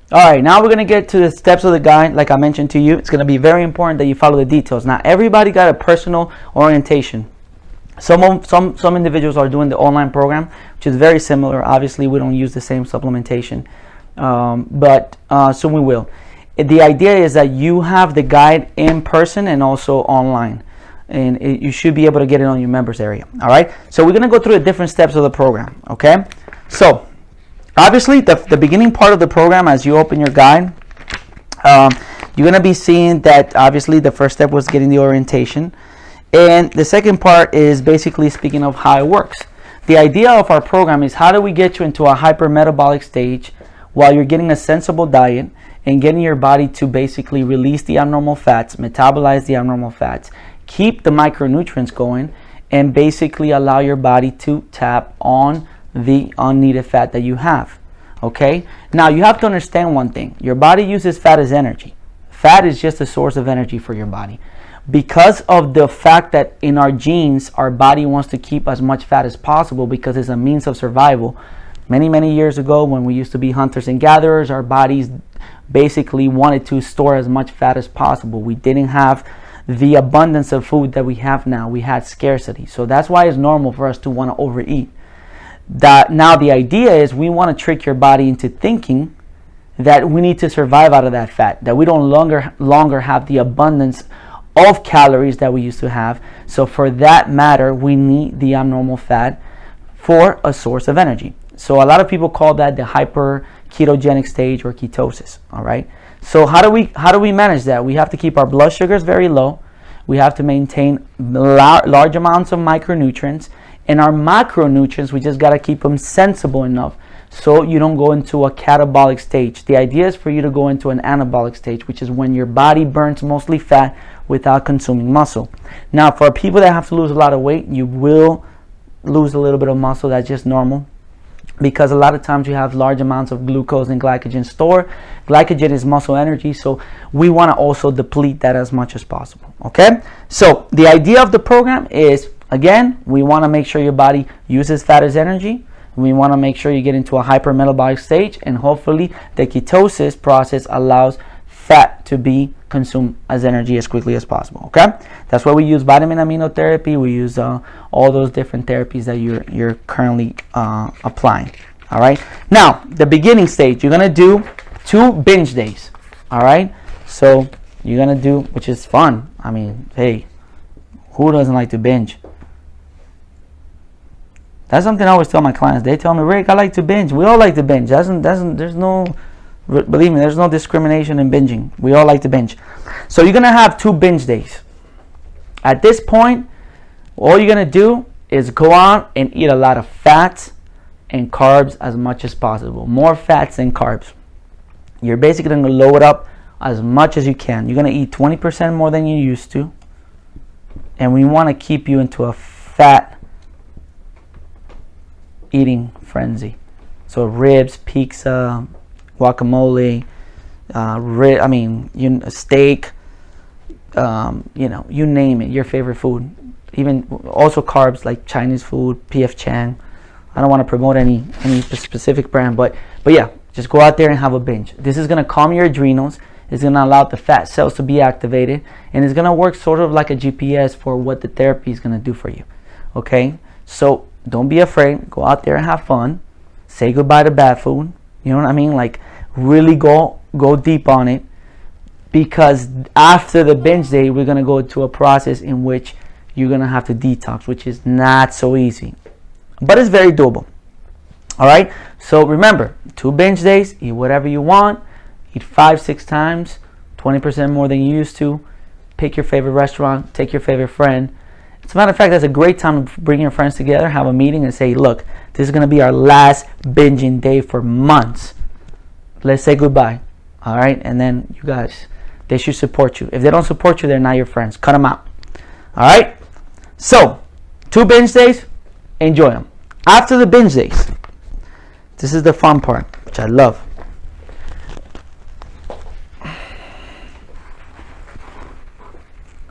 All right, now we're going to get to the steps of the guide. Like I mentioned to you, it's going to be very important that you follow the details. Now, everybody got a personal orientation. Some individuals are doing the online program, which is very similar. Obviously, we don't use the same supplementation, but soon we will. The idea is that you have the guide in person and also online, and you should be able to get it on your members area. All right, so we're going to go through the different steps of the program. Okay, so obviously the beginning part of the program, as you open your guide, you're going to be seeing that obviously the first step was getting the orientation, and the second part is basically speaking of how it works. The idea of our program is how do we get you into a hypermetabolic stage while you're getting a sensible diet and getting your body to basically release the abnormal fats, metabolize the abnormal fats, keep the micronutrients going, and basically allow your body to tap on the unneeded fat that you have. Okay? Now you have to understand one thing. Your body uses fat as energy. Fat is just a source of energy for your body. Because of the fact that in our genes, our body wants to keep as much fat as possible because it's a means of survival. Many years ago, when we used to be hunters and gatherers, our bodies basically wanted to store as much fat as possible. We didn't have the abundance of food that we have now. We had scarcity. So that's why it's normal for us to want to overeat. Now the idea is we want to trick your body into thinking that we need to survive out of that fat, that we don't longer have the abundance of calories that we used to have. So for that matter, we need the abnormal fat for a source of energy. So a lot of people call that the hyper ketogenic stage or ketosis. All right. So how do we manage that? We have to keep our blood sugars very low. We have to maintain large amounts of micronutrients, and our macronutrients, we just got to keep them sensible enough so you don't go into a catabolic stage. The idea is for you to go into an anabolic stage, which is when your body burns mostly fat without consuming muscle. Now, for people that have to lose a lot of weight, you will lose a little bit of muscle. That's just normal, because a lot of times you have large amounts of glucose and glycogen stored. Glycogen is muscle energy, so we want to also deplete that as much as possible. Okay, so the idea of the program is, again, we want to make sure your body uses fat as energy. We want to make sure you get into a hypermetabolic stage, and hopefully the ketosis process allows fat to be consumed as energy as quickly as possible. Okay, that's why we use vitamin amino therapy. We use all those different therapies that you're currently applying. All right, now the beginning stage, you're gonna do 2 binge days. All right, so you're gonna do, which is fun. I mean, hey, who doesn't like to binge? That's something I always tell my clients. They tell me, Rick, I like to binge. We all like to binge. There's no, believe me, there's no discrimination in binging. We all like to binge. So you're going to have 2 binge days. At this point, all you're going to do is go out and eat a lot of fats and carbs as much as possible. More fats than carbs. You're basically going to load up as much as you can. You're going to eat 20% more than you used to. And we want to keep you into a fat eating frenzy. So ribs, pizza, guacamole, steak, you name it, your favorite food. Even also carbs like Chinese food, PF Chang. I don't want to promote any specific brand, but yeah, just go out there and have a binge. This is going to calm your adrenals. It's going to allow the fat cells to be activated, and it's going to work sort of like a GPS for what the therapy is going to do for you. Okay, so don't be afraid. Go out there and have fun. Say goodbye to bad food. You know what I mean? Like, really go deep on it, because after the binge day, we're going to go to a process in which you're going to have to detox, which is not so easy, but it's very doable. All right, so remember, 2 binge days, eat whatever you want, eat 5-6 times, 20% more than you used to. Pick your favorite restaurant, take your favorite friend. As a matter of fact, that's a great time to bring your friends together, have a meeting, and say, look, this is going to be our last binging day for months. Let's say goodbye. All right, and then you guys, they should support you. If they don't support you, they're not your friends. Cut them out. All right, so 2 binge days, enjoy them. After the binge days, this is the fun part, which I love.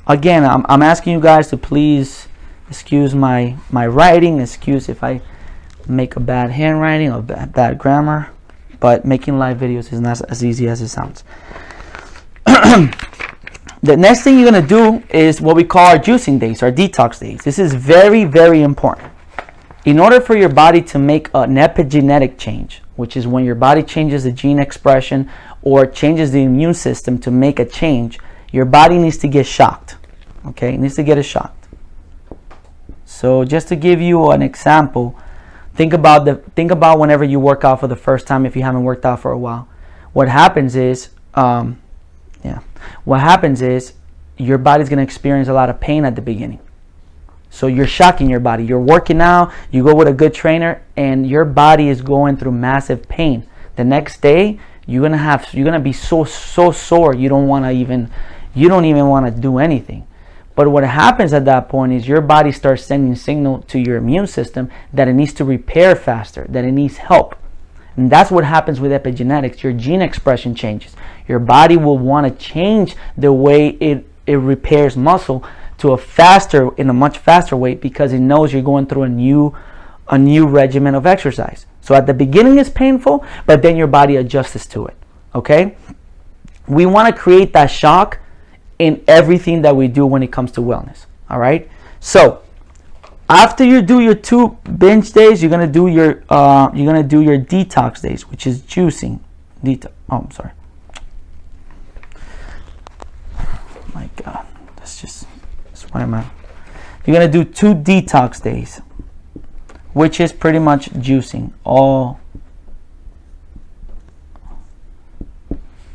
Again, I'm asking you guys to please excuse my writing, excuse if I make a bad handwriting or bad grammar. but making live videos is not as easy as it sounds. The next thing you're going to do is what we call our juicing days, our detox days. This is very, very important. In order for your body to make an epigenetic change, which is when your body changes the gene expression or changes the immune system to make a change, your body needs to get shocked. Okay, it needs to get shocked. So just to give you an example, think about whenever you work out for the first time if you haven't worked out for a while. What happens is your body's going to experience a lot of pain at the beginning. So you're shocking your body. You're working out, you go with a good trainer, and your body is going through massive pain. The next day, you're gonna be so sore you don't even want to do anything. But what happens at that point is your body starts sending signal to your immune system that it needs to repair faster, that it needs help. And that's what happens with epigenetics. Your gene expression changes. Your body will want to change the way it repairs muscle to in a much faster way, because it knows you're going through a new regimen of exercise. So at the beginning it's painful, but then your body adjusts to it. Okay? We want to create that shock in everything that we do when it comes to wellness. All right? So after you do your 2 binge days, you're gonna do your detox days, which is juicing. My God, that's why am I? You're gonna do 2 detox days, which is pretty much juicing.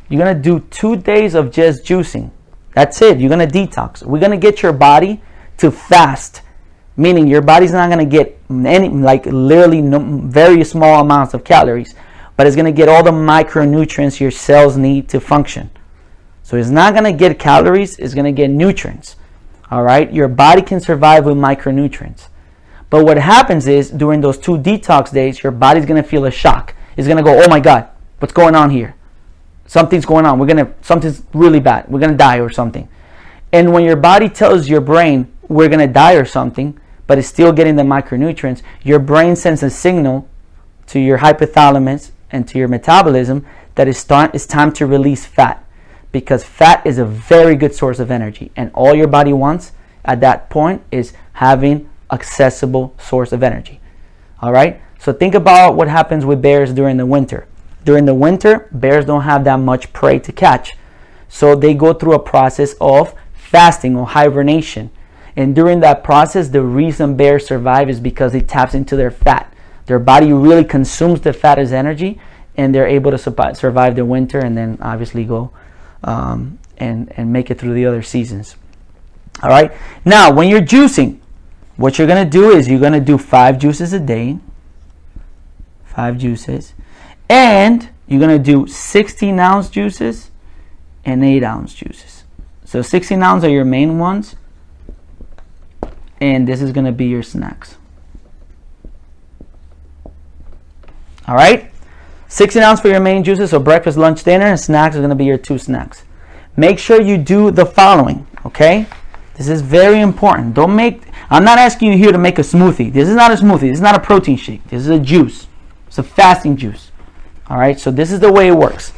You're gonna do 2 days of just juicing. That's it. You're gonna detox. We're gonna get your body to fast, meaning your body's not gonna get literally very small amounts of calories, but it's gonna get all the micronutrients your cells need to function. So it's not gonna get calories, it's gonna get nutrients. All right, your body can survive with micronutrients. But what happens is during those 2 detox days, your body's gonna feel a shock. It's gonna go, oh my God, what's going on here? Something's going on. Something's really bad. We're gonna die or something. And when your body tells your brain we're gonna die or something, but it's still getting the micronutrients, your brain sends a signal to your hypothalamus and to your metabolism that it's time to release fat. Because fat is a very good source of energy, and all your body wants at that point is having accessible source of energy. All right, so think about what happens with bears during the winter. During the winter, bears don't have that much prey to catch, so they go through a process of fasting or hibernation. And during that process, the reason bears survive is because it taps into their fat. Their body really consumes the fat as energy, and they're able to survive the winter, and then obviously go and make it through the other seasons. All right. Now, when you're juicing, what you're gonna do is you're gonna do 5 juices a day, 5 juices, and you're gonna do 16-ounce juices and 8-ounce juices. So 16 ounce are your main ones, and this is gonna be your snacks. All right. 16 ounce for your main juices, so breakfast, lunch, dinner, and snacks are going to be your 2 snacks. Make sure you do the following, okay? This is very important. I'm not asking you here to make a smoothie. This is not a smoothie. This is not a protein shake. This is a juice. It's a fasting juice. All right, so this is the way it works.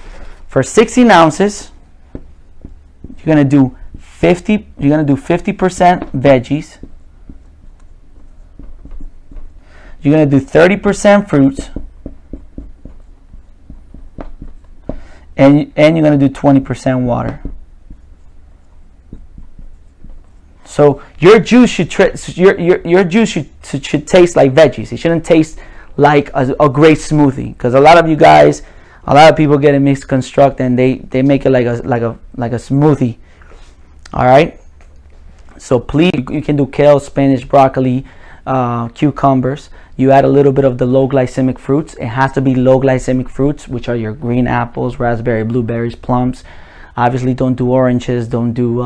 For 16 ounces, you're going to do 50% veggies. You're going to do 30% fruits. And you're going to do 20% water. So your juice should taste like veggies. It shouldn't taste like a great smoothie, because a lot of people get it misconstructed and they make it like a smoothie. All right. So please, you can do kale, spinach, broccoli, cucumbers. You add a little bit of the low glycemic fruits. It has to be low glycemic fruits, which are your green apples, raspberry, blueberries, plums. Obviously, don't do oranges, don't do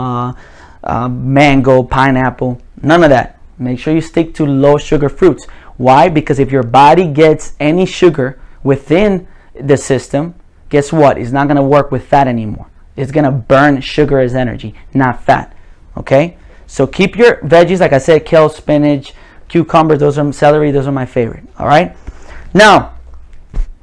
mango, pineapple, none of that. Make sure you stick to low sugar fruits. Why? Because if your body gets any sugar within the system, guess what? It's not going to work with fat anymore. It's going to burn sugar as energy, not fat. Okay? So keep your veggies, like I said, kale, spinach, cucumbers, celery, those are my favorite. All right. Now,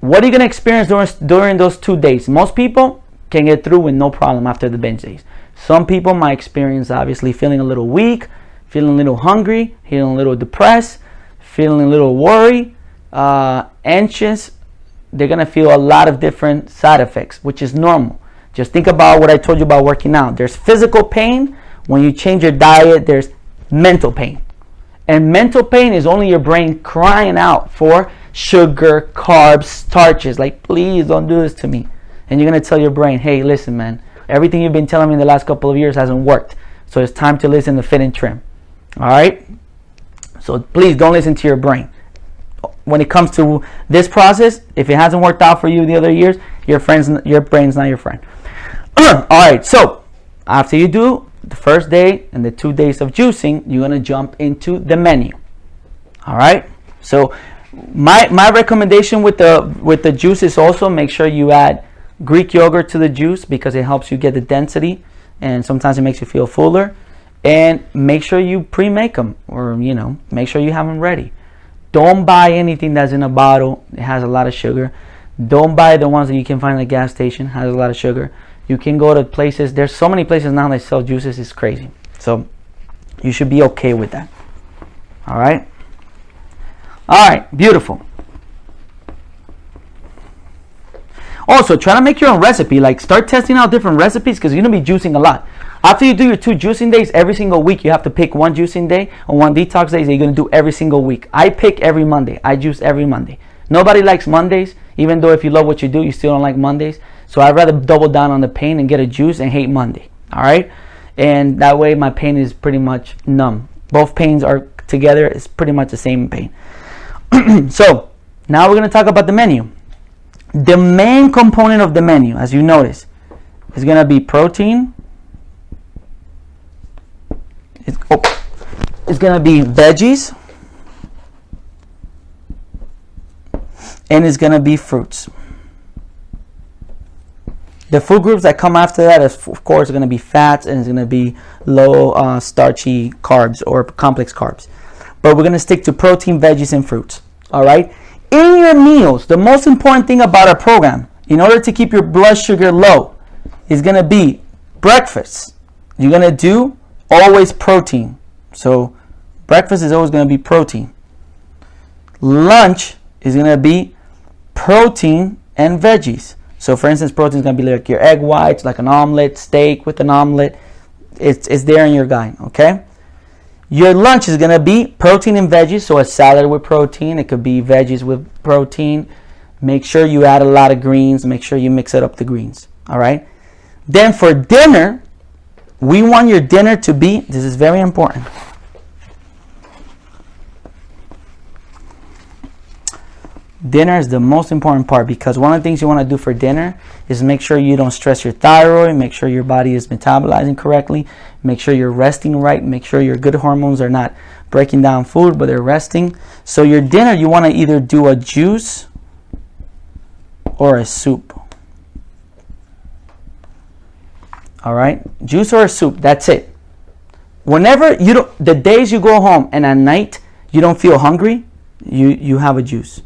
what are you going to experience during those 2 days? Most people can get through with no problem after the binge days. Some people might experience, obviously, feeling a little weak, feeling a little hungry, feeling a little depressed, feeling a little worried, anxious. They're going to feel a lot of different side effects, which is normal. Just think about what I told you about working out. There's physical pain. When you change your diet, there's mental pain. And mental pain is only your brain crying out for sugar, carbs, starches. Like, please don't do this to me. And you're going to tell your brain, hey, listen, man, everything you've been telling me in the last couple of years hasn't worked. So it's time to listen to Fit and Trim. All right? So please don't listen to your brain. When it comes to this process, if it hasn't worked out for you the other years, your brain's not your friend. All right, so after you do the first day and the 2 days of juicing, you're going to jump into the menu. All right? So my recommendation with the juice is also make sure you add Greek yogurt to the juice, because it helps you get the density, and sometimes it makes you feel fuller. And make sure you pre-make them, or make sure you have them ready. Don't buy anything that's in a bottle. It has a lot of sugar. Don't buy the ones that you can find at a gas station. It has a lot of sugar. You can go to places. There's so many places now that sell juices. It's crazy. So you should be okay with that. All right. All right. Beautiful. Also, try to make your own recipe. Like, start testing out different recipes, because you're going to be juicing a lot. After you do your 2 juicing days, every single week you have to pick 1 juicing day or 1 detox day that you're going to do every single week. I pick every Monday. I juice every Monday. Nobody likes Mondays, even though if you love what you do, you still don't like Mondays. So I'd rather double down on the pain and get a juice and hate Monday. All right? And that way my pain is pretty much numb. Both pains are together. It's pretty much the same pain. So now we're going to talk about the menu. The main component of the menu, as you notice, is going to be protein. It's going to be veggies. And it's going to be fruits. The food groups that come after that is, of course, going to be fats, and it's going to be low starchy carbs or complex carbs. But we're going to stick to protein, veggies, and fruits. All right? In your meals, the most important thing about our program, in order to keep your blood sugar low, is going to be breakfast. You're going to do always protein. So breakfast is always going to be protein. Lunch is going to be protein and veggies. So for instance, protein is going to be like your egg whites, like an omelet, steak with an omelet. It's there in your guide, okay? Your lunch is going to be protein and veggies, so a salad with protein. It could be veggies with protein. Make sure you add a lot of greens. Make sure you mix it up the greens, all right? Then for dinner, we want your dinner to be, this is very important. Dinner is the most important part, because one of the things you want to do for dinner is make sure you don't stress your thyroid, make sure your body is metabolizing correctly, make sure you're resting right, make sure your good hormones are not breaking down food, but they're resting. So your dinner, you want to either do a juice or a soup. All right? Juice or a soup, that's it. Whenever the days you go home and at night you don't feel hungry, you have a juice.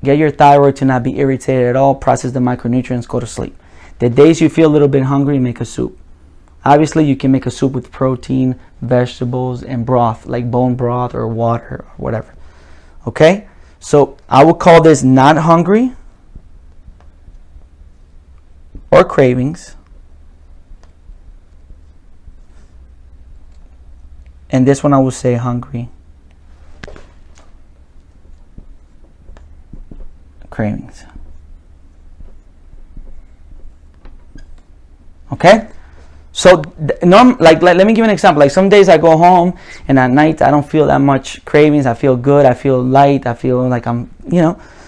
Get your thyroid to not be irritated at all. Process the micronutrients. Go to sleep. The days you feel a little bit hungry, make a soup. Obviously, you can make a soup with protein, vegetables, and broth, like bone broth or water or whatever. Okay? So I would call this not hungry or cravings. And this one I would say hungry. Cravings. Okay, so let me give you an example. Like some days I go home and at night I don't feel that much cravings. I feel good. I feel light. I feel like I'm,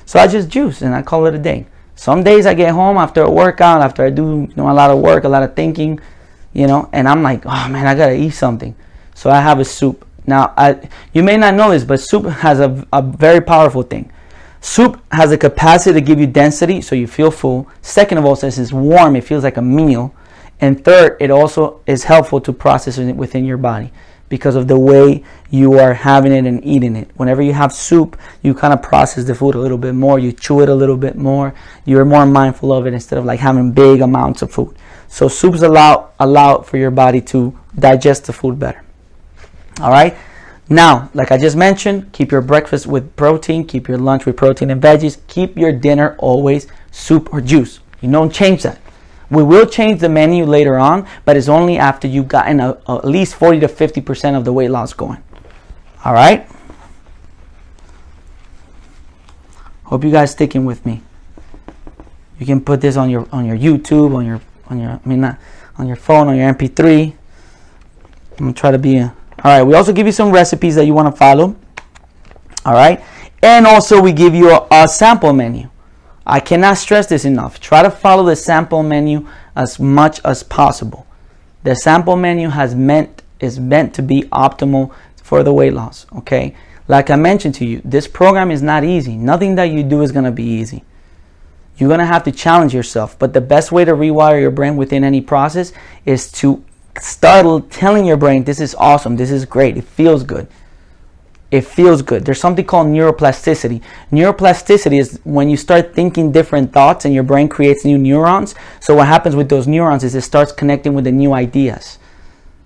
so I just juice and I call it a day. Some days I get home after a workout, after I do a lot of work, a lot of thinking, and I'm like, oh man, I gotta eat something. So I have a soup. Now you may not know this, but soup has a very powerful thing. Soup has the capacity to give you density, so you feel full. Second of all, since it's warm, it feels like a meal. And third, it also is helpful to process it within your body, because of the way you are having it and eating it. Whenever you have soup, you kind of process the food a little bit more, you chew it a little bit more, you're more mindful of it instead of like having big amounts of food. So soups allow for your body to digest the food better. All right. Now, like I just mentioned, keep your breakfast with protein, keep your lunch with protein and veggies, keep your dinner always soup or juice. You don't change that. We will change the menu later on, but it's only after you've gotten at least 40 to 50% of the weight loss going. All right. Hope you guys sticking with me. You can put this on your YouTube, on your phone, on your MP3. I'm gonna try to be all right. We also give you some recipes that you want to follow. All right, and also we give you a sample menu. I cannot stress this enough. Try to follow the sample menu as much as possible. The sample menu is meant to be optimal for the weight loss. Okay, like I mentioned to you, this program is not easy. Nothing that you do is gonna be easy. You're gonna have to challenge yourself. But the best way to rewire your brain within any process is to start telling your brain, this is awesome, this is great, it feels good. It feels good. There's something called neuroplasticity. Neuroplasticity is when you start thinking different thoughts and your brain creates new neurons. So what happens with those neurons is it starts connecting with the new ideas,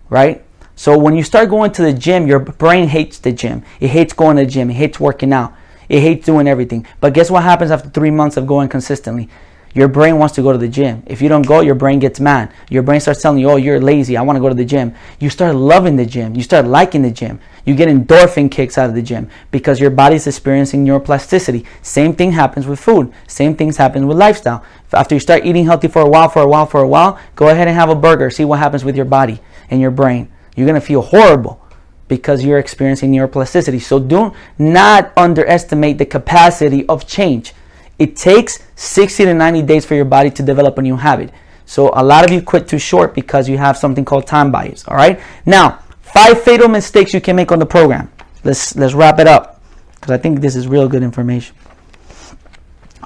right? So when you start going to the gym, your brain hates the gym. It hates going to the gym. It hates working out. It hates doing everything. But guess what happens after 3 months of going consistently? Your brain wants to go to the gym. If you don't go, your brain gets mad. Your brain starts telling you, oh, you're lazy, I want to go to the gym. You start loving the gym. You start liking the gym. You get endorphin kicks out of the gym because your body's experiencing neuroplasticity. Same thing happens with food. Same things happen with lifestyle. After you start eating healthy for a while, go ahead and have a burger. See what happens with your body and your brain. You're going to feel horrible because you're experiencing neuroplasticity. So do not underestimate the capacity of change. It takes 60 to 90 days for your body to develop a new habit. So a lot of you quit too short because you have something called time bias. All right. Now, 5 fatal mistakes you can make on the program. Let's wrap it up because I think this is real good information.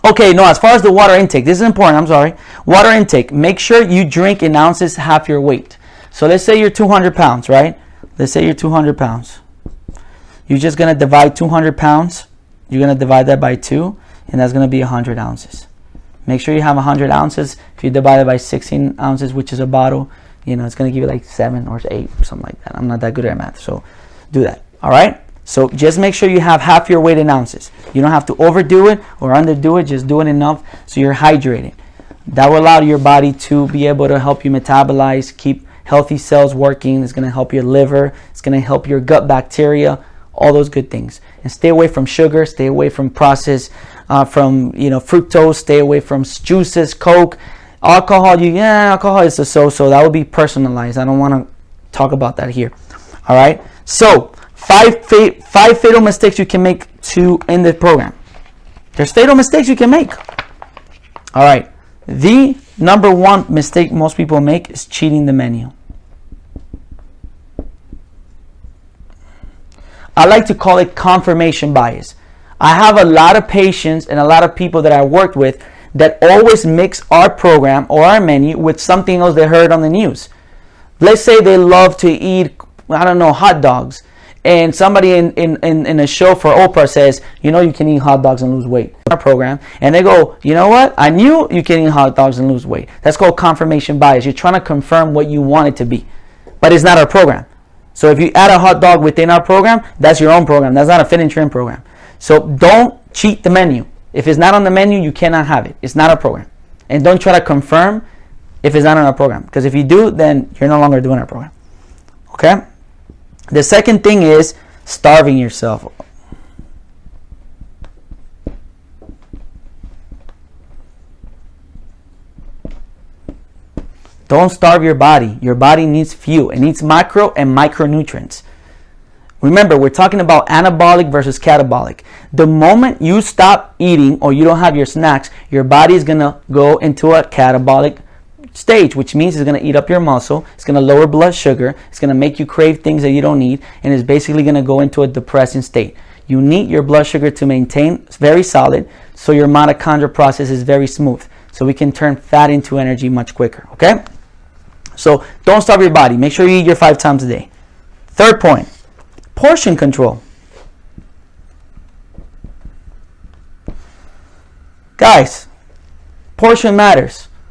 Okay, no, as far as the water intake, this is important. I'm sorry. Water intake. Make sure you drink in ounces half your weight. So let's say you're 200 pounds, right? Let's say you're 200 pounds. You're just going to divide 200 pounds. You're going to divide that by 2. And that's going to be 100 ounces. Make sure you have 100 ounces. If you divide it by 16 ounces, which is a bottle, it's going to give you like 7 or 8 or something like that. I'm not that good at math, so do that. All right? So just make sure you have half your weight in ounces. You don't have to overdo it or underdo it. Just do it enough so you're hydrated. That will allow your body to be able to help you metabolize, keep healthy cells working. It's going to help your liver. It's going to help your gut bacteria. All those good things. And stay away from sugar. Stay away from processed from fructose. Stay away from juices, Coke, alcohol. Alcohol is a so that will be personalized. I don't want to talk about that here. All right. So 5 fatal mistakes you can make in the program. There's fatal mistakes you can make. All right. The number one mistake most people make is cheating the menu. I like to call it confirmation bias. I have a lot of patients and a lot of people that I worked with that always mix our program or our menu with something else they heard on the news. Let's say they love to eat, hot dogs. And somebody in a show for Oprah says, you can eat hot dogs and lose weight. Our program. And they go, you know what? I knew you can eat hot dogs and lose weight. That's called confirmation bias. You're trying to confirm what you want it to be. But it's not our program. So if you add a hot dog within our program, that's your own program. That's not a fit and trim program. So don't cheat the menu. If it's not on the menu, you cannot have it. It's not our program. And don't try to confirm if it's not on our program. Because if you do, then you're no longer doing our program. Okay? The second thing is starving yourself. Don't starve your body. Your body needs fuel. It needs macro and micronutrients. Remember, we're talking about anabolic versus catabolic. The moment you stop eating or you don't have your snacks, your body is going to go into a catabolic stage, which means it's going to eat up your muscle. It's going to lower blood sugar. It's going to make you crave things that you don't need. And it's basically going to go into a depressing state. You need your blood sugar to maintain very solid so your mitochondrial process is very smooth. So we can turn fat into energy much quicker. Okay? So don't starve your body. Make sure you eat your 5 times a day. Third point, portion control. Guys, portion matters.